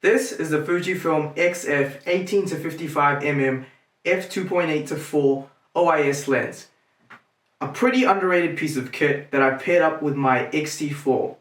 This is the FujiFilm XF 18-55mm f2.8-4 OIS lens. A pretty underrated piece of kit that I've paired up with my X-T4.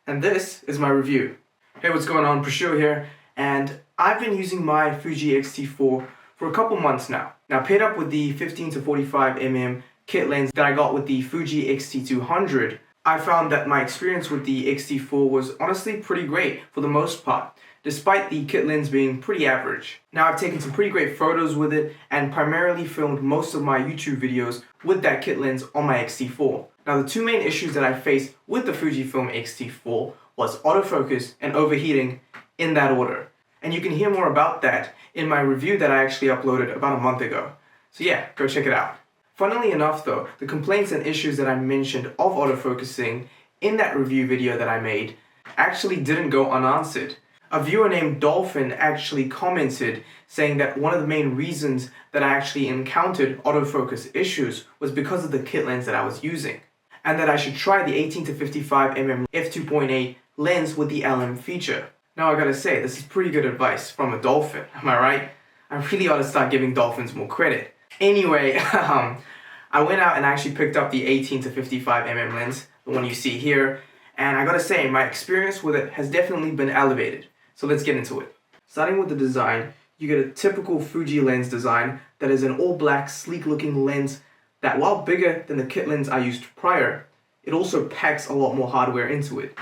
And this is my review. Hey, what's going on? Prashil here, and I've been using my Fuji X-T4 for a couple months now. Now, paired up with the 15-45mm kit lens that I got with the Fuji X-T200, I found that my experience with the X-T4 was honestly pretty great for the most part, despite the kit lens being pretty average. Now, I've taken some pretty great photos with it and primarily filmed most of my YouTube videos with that kit lens on my X-T4. Now, the two main issues that I faced with the Fujifilm X-T4 was autofocus and overheating, in that order. And you can hear more about that in my review that I actually uploaded about a month ago. So yeah, go check it out. Funnily enough though, the complaints and issues that I mentioned of autofocusing in that review video that I made actually didn't go unanswered. A viewer named Dolphin actually commented saying that one of the main reasons that I actually encountered autofocus issues was because of the kit lens that I was using, and that I should try the 18-55mm f2.8 lens with the LM feature. Now I gotta say, this is pretty good advice from a dolphin, am I right? I really ought to start giving dolphins more credit. Anyway, I went out and actually picked up the 18-55mm lens, the one you see here, and I gotta say, my experience with it has definitely been elevated. So let's get into it. Starting with the design, you get a typical Fuji lens design that is an all-black, sleek-looking lens that, while bigger than the kit lens I used prior, it also packs a lot more hardware into it.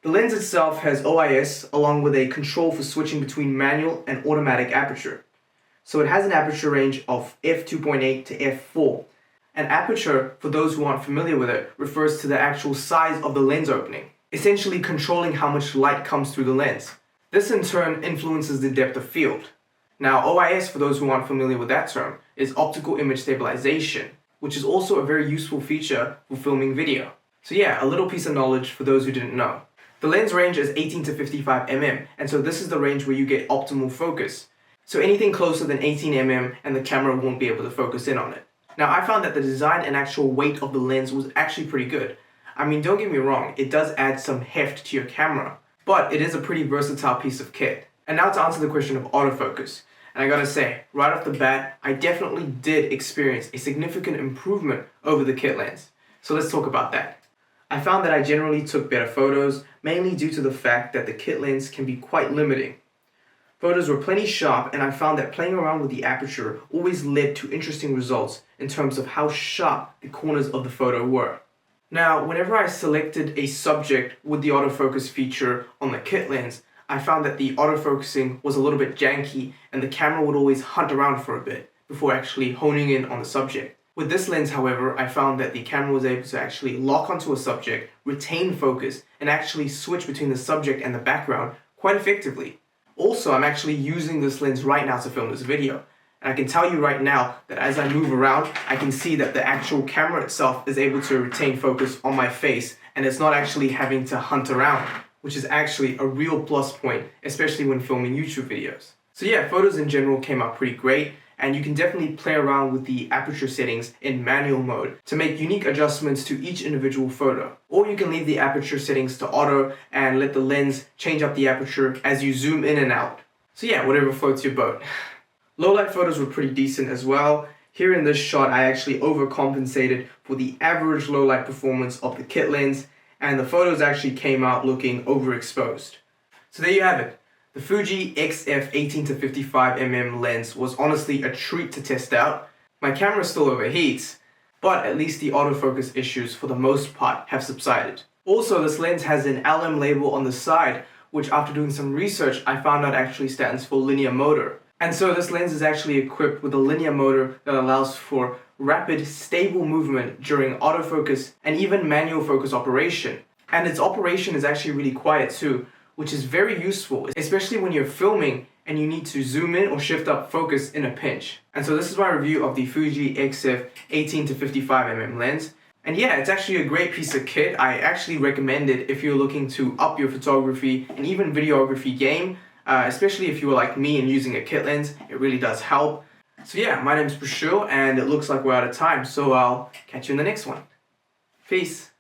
The lens itself has OIS along with a control for switching between manual and automatic aperture. So it has an aperture range of f2.8 to f4. An aperture, for those who aren't familiar with it, refers to the actual size of the lens opening, essentially controlling how much light comes through the lens. This in turn influences the depth of field. Now, OIS, for those who aren't familiar with that term, is optical image stabilization, which is also a very useful feature for filming video. So yeah, a little piece of knowledge for those who didn't know. The lens range is 18-55mm, and so this is the range where you get optimal focus. So anything closer than 18mm and the camera won't be able to focus in on it. Now, I found that the design and actual weight of the lens was actually pretty good. I mean, don't get me wrong, it does add some heft to your camera, but it is a pretty versatile piece of kit. And now to answer the question of autofocus. And I gotta say, right off the bat, I definitely did experience a significant improvement over the kit lens. So let's talk about that. I found that I generally took better photos, mainly due to the fact that the kit lens can be quite limiting. Photos were plenty sharp, and I found that playing around with the aperture always led to interesting results in terms of how sharp the corners of the photo were. Now, whenever I selected a subject with the autofocus feature on the kit lens, I found that the autofocusing was a little bit janky and the camera would always hunt around for a bit before actually honing in on the subject. With this lens, however, I found that the camera was able to actually lock onto a subject, retain focus, and actually switch between the subject and the background quite effectively. Also, I'm actually using this lens right now to film this video. And I can tell you right now that as I move around, I can see that the actual camera itself is able to retain focus on my face, and it's not actually having to hunt around, which is actually a real plus point, especially when filming YouTube videos. So yeah, photos in general came out pretty great, and you can definitely play around with the aperture settings in manual mode to make unique adjustments to each individual photo. Or you can leave the aperture settings to auto and let the lens change up the aperture as you zoom in and out. So yeah, whatever floats your boat. Low light photos were pretty decent as well. Here in this shot, I actually overcompensated for the average low light performance of the kit lens, and the photos actually came out looking overexposed. So there you have it. The Fuji XF 18-55mm lens was honestly a treat to test out. My camera still overheats, but at least the autofocus issues for the most part have subsided. Also, this lens has an LM label on the side, which after doing some research, I found out actually stands for linear motor. And so this lens is actually equipped with a linear motor that allows for rapid, stable movement during autofocus and even manual focus operation. And its operation is actually really quiet too, which is very useful, especially when you're filming and you need to zoom in or shift up focus in a pinch. And so this is my review of the Fuji XF 18-55mm lens. And yeah, it's actually a great piece of kit. I actually recommend it if you're looking to up your photography and even videography game, especially if you were like me and using a kit lens. It really does help. So yeah, my name's Prashil, and it looks like we're out of time, so I'll catch you in the next one. Peace.